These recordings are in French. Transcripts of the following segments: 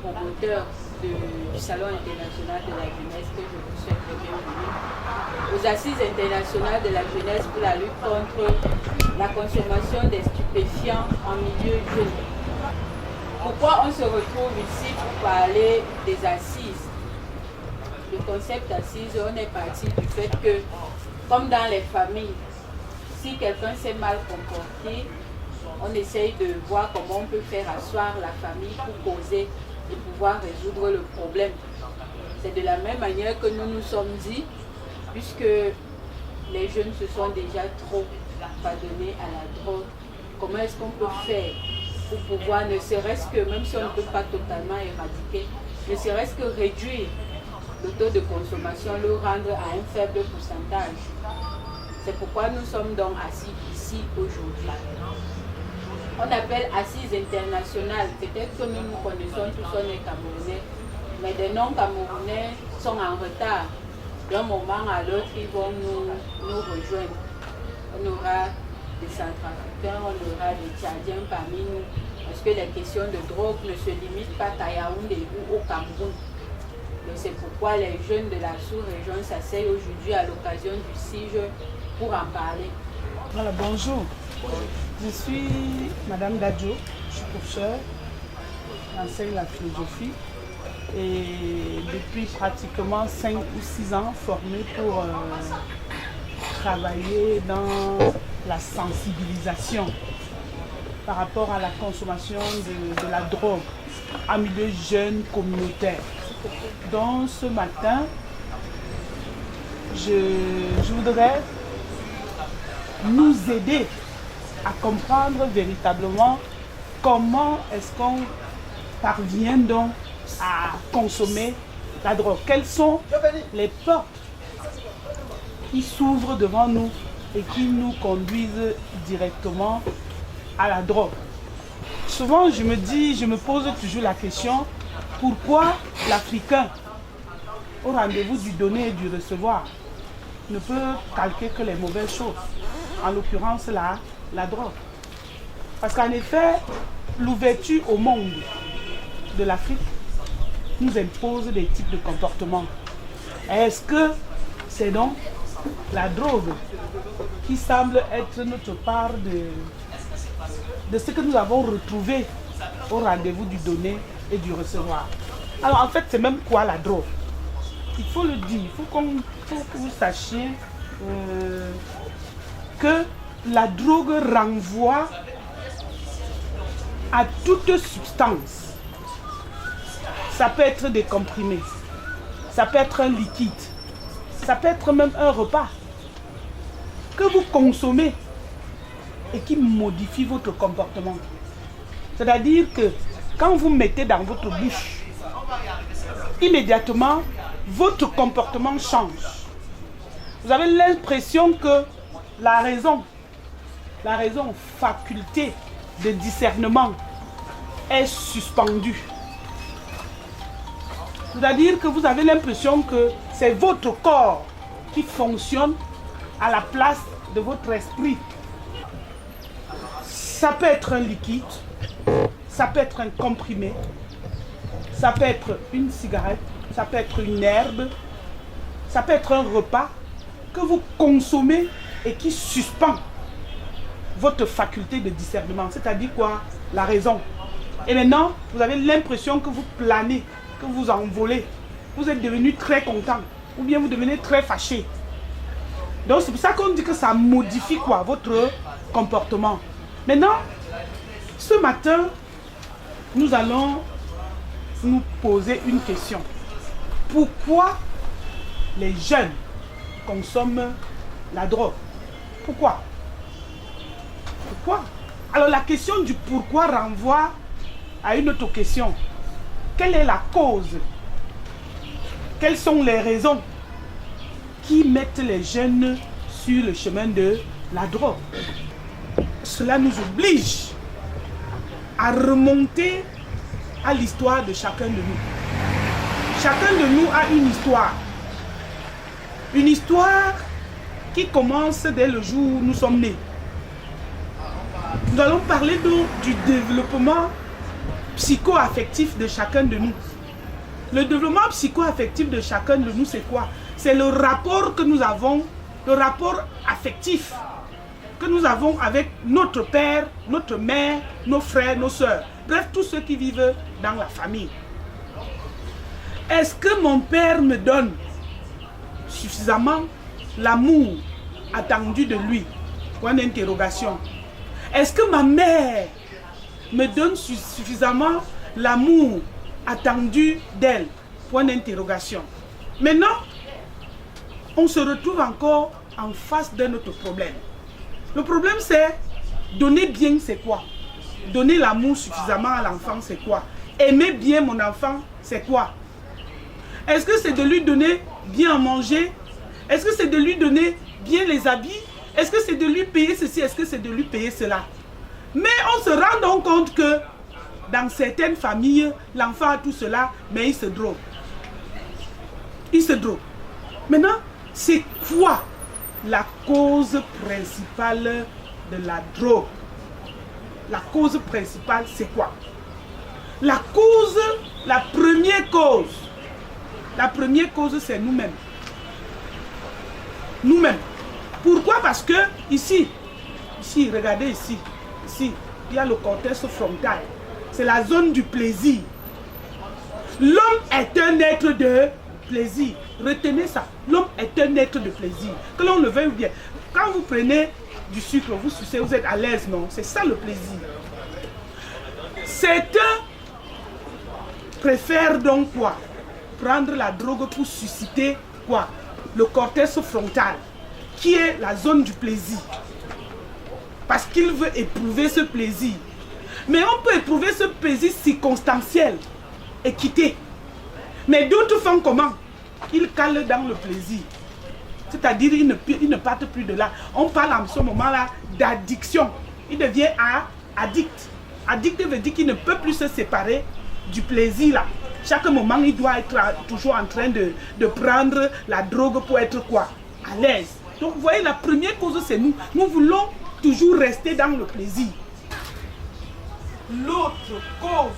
promoteur du Salon international de la jeunesse que je vous souhaite le bienvenue aux Assises internationales de la jeunesse pour la lutte contre la consommation des stupéfiants en milieu jeune. Pourquoi on se retrouve ici pour parler des assises? Le concept d'assises, on est parti du fait que, comme dans les familles, si quelqu'un s'est mal comporté, on essaye de voir comment on peut faire asseoir la famille pour causer et pouvoir résoudre le problème. C'est de la même manière que nous nous sommes dit, puisque les jeunes se sont déjà trop abandonnés à la drogue, comment est-ce qu'on peut faire pour pouvoir, ne serait-ce que, même si on ne peut pas totalement éradiquer, ne serait-ce que réduire le taux de consommation, le rendre à un faible pourcentage. C'est pourquoi nous sommes donc assis ici aujourd'hui. On appelle assises internationales. Peut-être que nous nous connaissons tous, on est Camerounais, mais des non-Camerounais sont en retard. D'un moment à l'autre, ils vont nous rejoindre. On aura des Centrafricains, on aura des Tchadiens parmi nous, parce que les questions de drogue ne se limitent pas à Yaoundé ou au Cameroun. C'est pourquoi les jeunes de la sous-région s'asseyent aujourd'hui à l'occasion du CIGE pour en parler. Voilà, bonjour. Je suis Madame Dadjo, je suis professeure, j'enseigne la philosophie et depuis pratiquement 5 ou 6 ans formée pour travailler dans la sensibilisation par rapport à la consommation de la drogue en milieu jeune communautaire. Donc ce matin, je voudrais nous aider à comprendre véritablement comment est-ce qu'on parvient donc à consommer la drogue. Quelles sont les portes qui s'ouvrent devant nous et qui nous conduisent directement à la drogue. Souvent je me pose toujours la question, pourquoi l'Africain, au rendez-vous du donner et du recevoir, ne peut calquer que les mauvaises choses, en l'occurrence la drogue. Parce qu'en effet, l'ouverture au monde de l'Afrique nous impose des types de comportements. Est-ce que c'est donc la drogue qui semble être notre part de ce que nous avons retrouvé au rendez-vous du donner et du recevoir? Alors en fait, c'est même quoi la drogue? Il faut le dire, il faut que vous sachiez que la drogue renvoie à toute substance. Ça peut être des comprimés, ça peut être un liquide, ça peut être même un repas que vous consommez et qui modifie votre comportement. C'est-à-dire que quand vous mettez dans votre bouche, immédiatement, votre comportement change. Vous avez l'impression que la raison, faculté de discernement, est suspendue. C'est-à-dire que vous avez l'impression que c'est votre corps qui fonctionne à la place de votre esprit. Ça peut être un liquide, ça peut être un comprimé, ça peut être une cigarette, ça peut être une herbe, ça peut être un repas que vous consommez et qui suspend votre faculté de discernement, c'est-à-dire quoi? La raison. Et maintenant, vous avez l'impression que vous planez, que vous envolez, vous êtes devenu très content, ou bien vous devenez très fâché. Donc c'est pour ça qu'on dit que ça modifie quoi? Votre comportement. Maintenant, ce matin, nous allons nous poser une question. Pourquoi les jeunes consomment la drogue? Pourquoi? Pourquoi? Alors la question du pourquoi renvoie à une autre question. Quelle est la cause? Quelles sont les raisons qui mettent les jeunes sur le chemin de la drogue? Cela nous oblige à remonter à l'histoire de chacun de nous. Chacun de nous a une histoire. Une histoire qui commence dès le jour où nous sommes nés. Nous allons parler donc du développement psycho-affectif de chacun de nous. Le développement psycho-affectif de chacun de nous, c'est quoi? C'est le rapport que nous avons, le rapport affectif que nous avons avec notre père, notre mère, nos frères, nos sœurs. Bref, tous ceux qui vivent dans la famille. Est-ce que mon père me donne suffisamment l'amour attendu de lui? Point d'interrogation. Est-ce que ma mère me donne suffisamment l'amour attendu d'elle? Point d'interrogation. Maintenant, on se retrouve encore en face d'un autre problème. Le problème, c'est donner bien, c'est quoi? Donner l'amour suffisamment à l'enfant, c'est quoi? Aimer bien mon enfant, c'est quoi? Est-ce que c'est de lui donner bien à manger? Est-ce que c'est de lui donner bien les habits? Est-ce que c'est de lui payer ceci? Est-ce que c'est de lui payer cela? Mais on se rend donc compte que dans certaines familles, l'enfant a tout cela, mais il se drogue. Il se drogue. Maintenant, c'est quoi la cause principale de la drogue? La cause principale, c'est quoi? La première cause, c'est nous-mêmes. Nous-mêmes. Pourquoi? Parce que ici, regardez ici, il y a le cortex frontal. C'est la zone du plaisir. L'homme est un être de plaisir. Retenez ça. L'homme est un être de plaisir. Que l'on le veuille ou bien. Quand vous prenez du sucre, vous sucez, vous êtes à l'aise, non? C'est ça le plaisir. Certains préfèrent donc quoi? Prendre la drogue pour susciter quoi? Le cortex frontal, qui est la zone du plaisir. Parce qu'il veut éprouver ce plaisir. Mais on peut éprouver ce plaisir circonstanciel et quitter. Mais d'autres font comment? Ils calent dans le plaisir. C'est-à-dire ils ne partent plus de là. On parle en ce moment-là d'addiction. Il devient addict. Addict veut dire qu'il ne peut plus se séparer du plaisir là. Chaque moment, il doit être toujours en train de prendre la drogue pour être quoi? À l'aise. Donc vous voyez, la première cause, c'est nous. Nous voulons toujours rester dans le plaisir. L'autre cause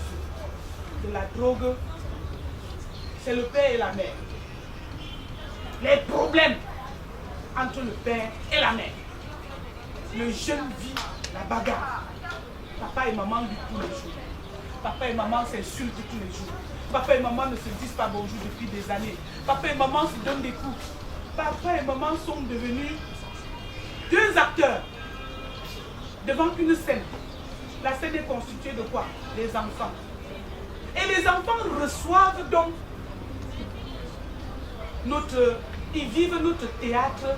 de la drogue, c'est le père et la mère. Les problèmes entre le père et la mère. Le jeune vit la bagarre. Papa et maman luttent tous les jours. Papa et maman s'insultent tous les jours. Papa et maman ne se disent pas bonjour depuis des années. Papa et maman se donnent des coups. Papa et maman sont devenus deux acteurs devant une scène. La scène est constituée de quoi? Les enfants. Et les enfants reçoivent donc ils vivent notre théâtre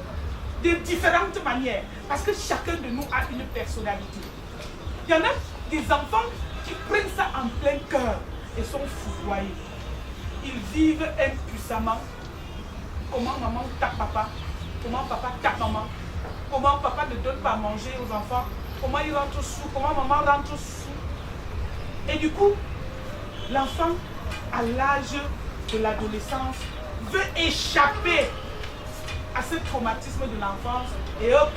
de différentes manières. Parce que chacun de nous a une personnalité. Il y en a des enfants qui prennent ça en plein cœur et sont foudroyés. Ils vivent impuissamment. Comment maman tape papa? Comment papa tape maman? Comment papa ne donne pas à manger aux enfants? Comment il rentre sous? Comment maman rentre sous? Et du coup, l'enfant, à l'âge de l'adolescence, veut échapper à ce traumatisme de l'enfance et hop,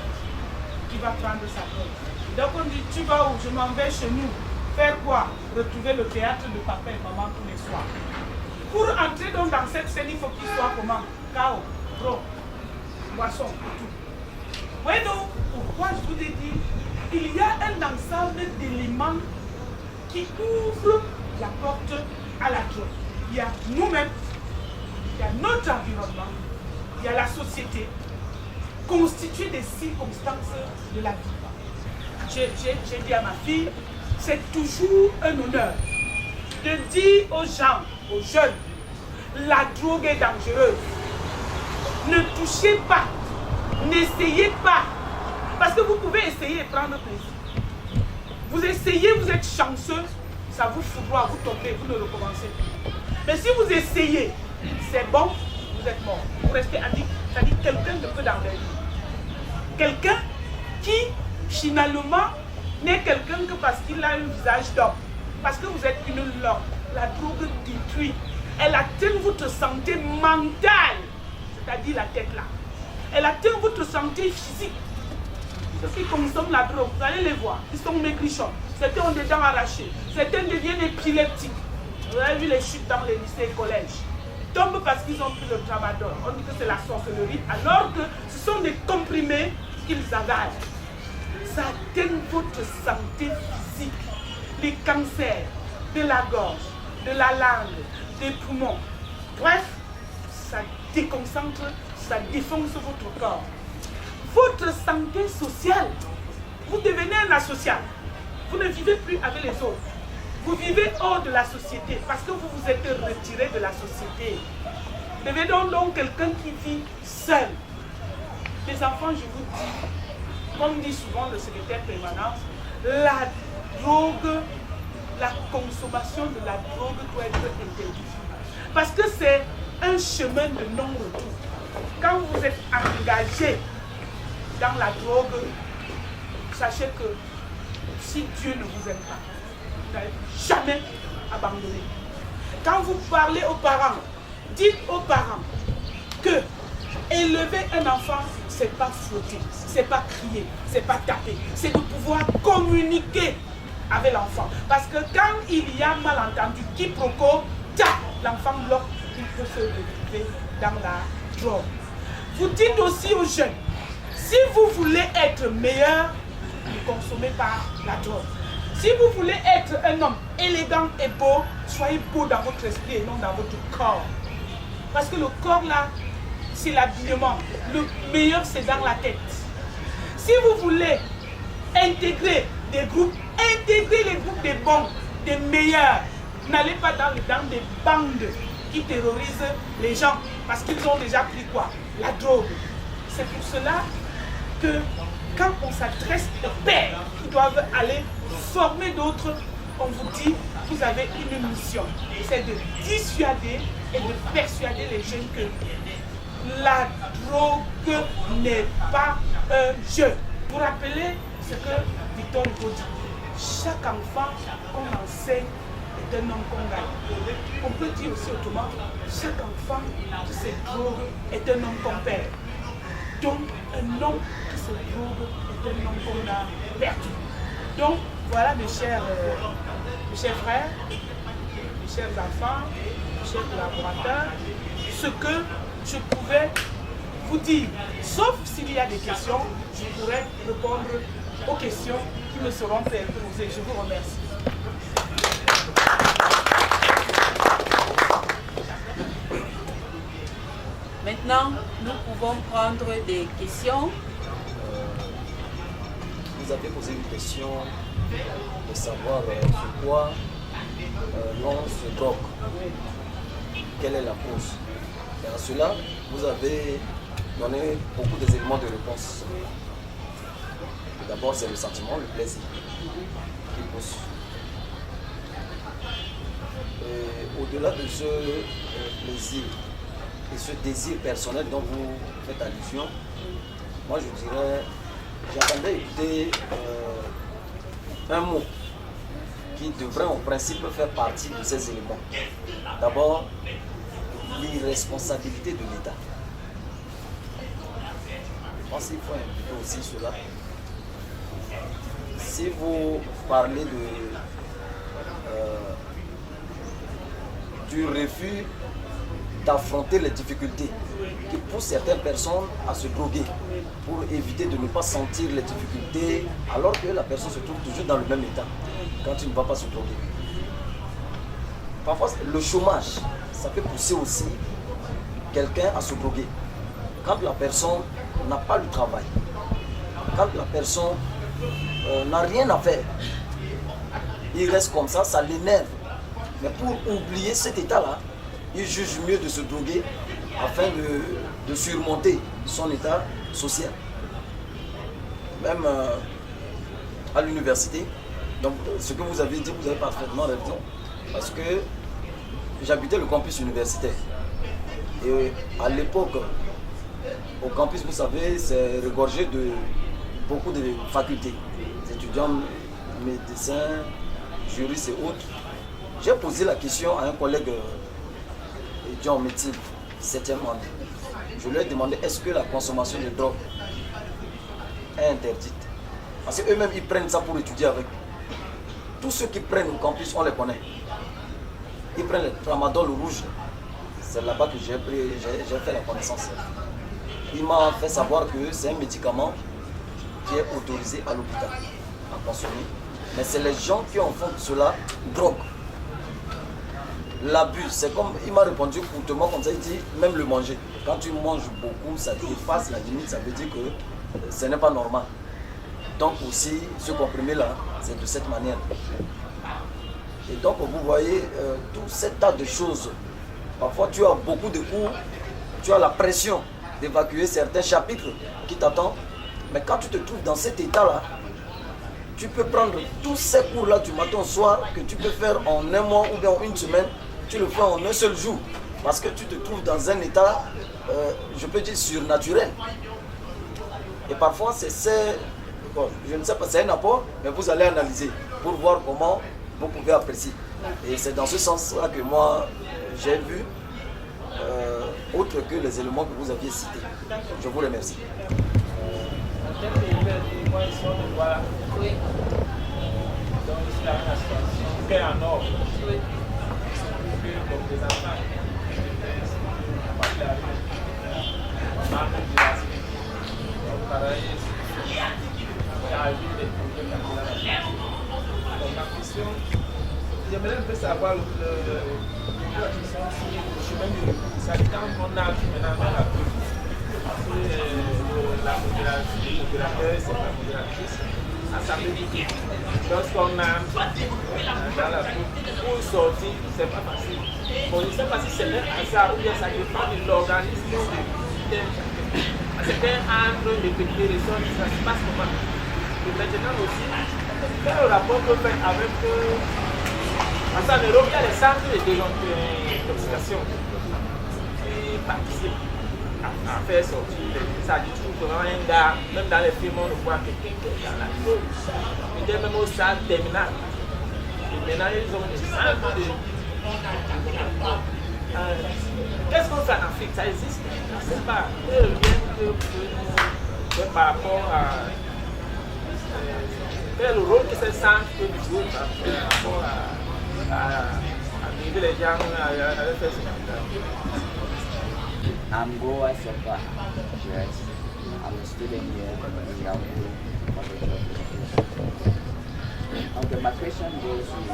il va prendre sa drogue. Donc on dit, tu vas où? Je m'en vais chez nous. Faire quoi? Retrouver le théâtre de papa et maman tous les soirs. Pour entrer donc dans cette scène, il faut qu'il soit comment? Chaos, drogue, boisson et tout. Vous voyez donc pourquoi je vous ai dit, il y a un ensemble d'éléments qui ouvrent la porte à la drogue. Il y a nous-mêmes, il y a notre environnement, il y a la société, constituée des circonstances de la vie. J'ai dit à ma fille, c'est toujours un honneur de dire aux gens, aux jeunes, la drogue est dangereuse. Ne touchez pas, n'essayez pas, parce que vous pouvez essayer et prendre plaisir. Vous essayez, vous êtes chanceux, ça vous foudroie, vous tombez, vous ne recommencez plus. Mais si vous essayez, c'est bon, vous êtes mort. Vous restez addict, c'est-à-dire quelqu'un ne peut d'enlever. Quelqu'un qui, finalement, n'est quelqu'un que parce qu'il a un visage d'homme. Parce que vous êtes une langue. La drogue détruit. Elle atteint votre santé mentale, c'est-à-dire la tête là. Elle atteint votre santé physique. Ceux qui consomment la drogue, vous allez les voir, ils sont maigrichons. certains ont des dents arrachées, certains deviennent épileptiques. Vous avez vu les chutes dans les lycées et collèges. Ils tombent parce qu'ils ont pris le tramadol. On dit que c'est la sorcellerie, alors que ce sont des comprimés qu'ils avalent. Ça atteint votre santé physique. Les cancers de la gorge, de la langue, des poumons. Bref, ça déconcentre, ça défonce votre corps. Votre santé sociale, vous devenez un asocial. Vous ne vivez plus avec les autres. Vous vivez hors de la société parce que vous vous êtes retiré de la société. Devenez donc quelqu'un qui vit seul. Les enfants, je vous dis, comme dit souvent le secrétaire permanent, la drogue, la consommation de la drogue doit être interdite. Parce que c'est un chemin de non-retour. Quand vous êtes engagé dans la drogue, sachez que si Dieu ne vous aime pas, vous n'allez jamais abandonner. Quand vous parlez aux parents, dites aux parents que élever un enfant, c'est pas fouetter, c'est pas crier, c'est pas taper, c'est de pouvoir communiquer avec l'enfant. Parce que quand il y a malentendu, quiproquo, l'enfant bloque, il peut se retrouver dans la drogue. Vous dites aussi aux jeunes, si vous voulez être meilleur, ne consommez pas la drogue. Si vous voulez être un homme élégant et beau, soyez beau dans votre esprit et non dans votre corps. Parce que le corps là, c'est l'habillement. Le meilleur, c'est dans la tête. Si vous voulez intégrer des groupes, intégrez les groupes des bons, des meilleurs. N'allez pas dans des bandes qui terrorisent les gens parce qu'ils ont déjà pris quoi? La drogue. C'est pour cela que quand on s'adresse aux pères qui doivent aller former d'autres, on vous dit, vous avez une mission. C'est de dissuader et de persuader les jeunes que la drogue n'est pas un jeu. Pour rappeler ce que Victor Hugo dit, chaque enfant qu'on enseigne est un homme qu'on gagne. On peut dire aussi autrement, chaque enfant qui se drogue est un homme qu'on perd. Donc, un homme qui se drogue est un homme qu'on a perdu. Donc, voilà mes chers frères, mes chers enfants, mes chers collaborateurs, ce que je pouvais vous dire. Sauf s'il y a des questions, je pourrais répondre aux questions qui me seront posées. Je vous remercie. Maintenant, nous pouvons prendre des questions. Vous avez posé une question de savoir pourquoi l'on se drogue. Quelle est la cause? Et à cela, vous avez donné beaucoup d'éléments de réponse. D'abord, c'est le sentiment, le plaisir qui pousse. Et au-delà de ce plaisir et ce désir personnel dont vous faites allusion, moi je dirais, j'attendais écouter un mot qui devrait en principe faire partie de ces éléments. D'abord, l'irresponsabilité de l'État. Je pense qu'il faut impliquer aussi cela. Si vous parlez du refus d'affronter les difficultés qui poussent certaines personnes à se droguer pour éviter de ne pas sentir les difficultés alors que la personne se trouve toujours dans le même état quand il ne va pas se droguer. Parfois, le chômage, ça peut pousser aussi quelqu'un à se droguer. Quand la personne n'a pas le travail, quand la personne n'a rien à faire, il reste comme ça l'énerve. Mais pour oublier cet état-là, il juge mieux de se droguer afin de surmonter son état social. Même à l'université, donc ce que vous avez dit, vous avez parfaitement raison. Parce que j'habitais le campus universitaire. Et à l'époque, au campus, vous savez, c'est regorgé de beaucoup de facultés. Des étudiants, médecins, juristes et autres. J'ai posé la question à un collègue étudiant en médecine, 7e année. Je lui ai demandé est-ce que la consommation de drogue est interdite. Parce qu'eux-mêmes, ils prennent ça pour étudier avec. tous ceux qui prennent au campus, on les connaît. Ils prennent le tramadol rouge. C'est là-bas que j'ai fait la connaissance. Il m'a fait savoir que c'est un médicament qui est autorisé à l'hôpital à consommer. Mais c'est les gens qui en font de cela drogue. L'abus, c'est comme, il m'a répondu courtement comme ça, il dit, même le manger. Quand tu manges beaucoup, ça dépasse la limite, ça veut dire que ce n'est pas normal. Donc aussi, ce comprimé-là, c'est de cette manière. Et donc, vous voyez, tout ce tas de choses. Parfois, tu as beaucoup de cours, tu as la pression d'évacuer certains chapitres qui t'attendent. Mais quand tu te trouves dans cet état-là, tu peux prendre tous ces cours-là du matin au soir que tu peux faire en un mois ou bien en une semaine. Tu le fais en un seul jour. Parce que tu te trouves dans un état, je peux dire, surnaturel. Et parfois, bon, je ne sais pas, c'est un apport, mais vous allez analyser pour voir comment vous pouvez apprécier. Et c'est dans ce sens-là que moi, j'ai vu, autre que les éléments que vous aviez cités. Je vous remercie. Oui. Donc ici, la situation qui est en ordre. Oui. Donc les enfants, à partir de la rue, manque de diversité. Donc pareil, il y a eu des problèmes dans la vie. Donc ma question, j'aimerais un peu savoir le chemin du recours. Ça dit quand on a vu maintenant dans la rue, la modérateur, c'est la modératrice. Ça veut dire que lorsqu'on a dans la route, pour sortir, c'est pas facile. Bon, je ne sais pas si c'est un hasard ou bien ça dépend de l'organisme de c'est un entre les petits ressorts, ça se passe comment. Et maintenant aussi, quel rapport peut faire avec. En Europe, il y a les centres de désintoxication qui participent à faire sortir. Ça dit tout vraiment un gars, même dans les films, on voit quelqu'un qui est dans la rue. Il est même au stade terminal. Et maintenant, ils ont des centres de. Qu'est-ce qu'on fait en Afrique? Ça existe? Je ne sais pas. Par rapport à. Quel est le rôle que ces centres peuvent jouer par rapport à aider les gens à faire ce genre. I'm Goa Sofa. Yes. I'm a student here in Yahoo. Okay, my question goes with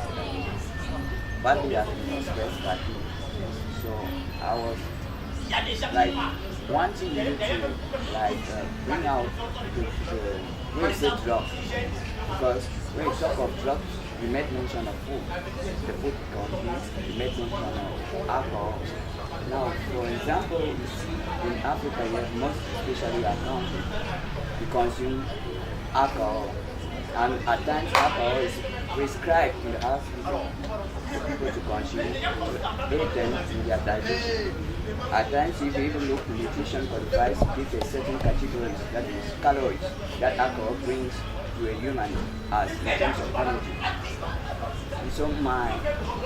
what we have expressed that. So I was like wanting you to bring out when you say drugs, because when you talk of drugs, you made mention of food. The food contains, you made mention of alcohol. Now, for example, you see in Africa, yes, most especially at home, we consume alcohol. And at times, alcohol is prescribed in the hospital for people to consume to aid them in their digestion. At times, if you even look, nutrition qualifies to give a certain category, that is calories, that alcohol brings to a human as in terms of energy. And so my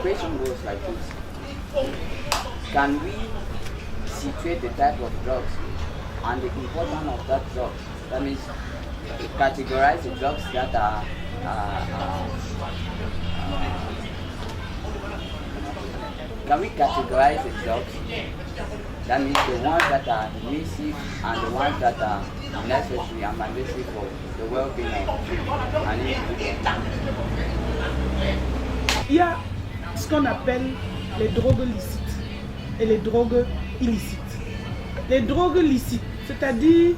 question goes like this. Can we situate the type of drugs and the importance of that drug? That means categorize the drugs that are can we categorize the drugs? That means the ones that are nocive and the ones that are necessary and mandatory for the well-being of an individual. Il y a ce qu'on appelle les drogues licites et les drogues illicites. Les drogues licites, c'est-à-dire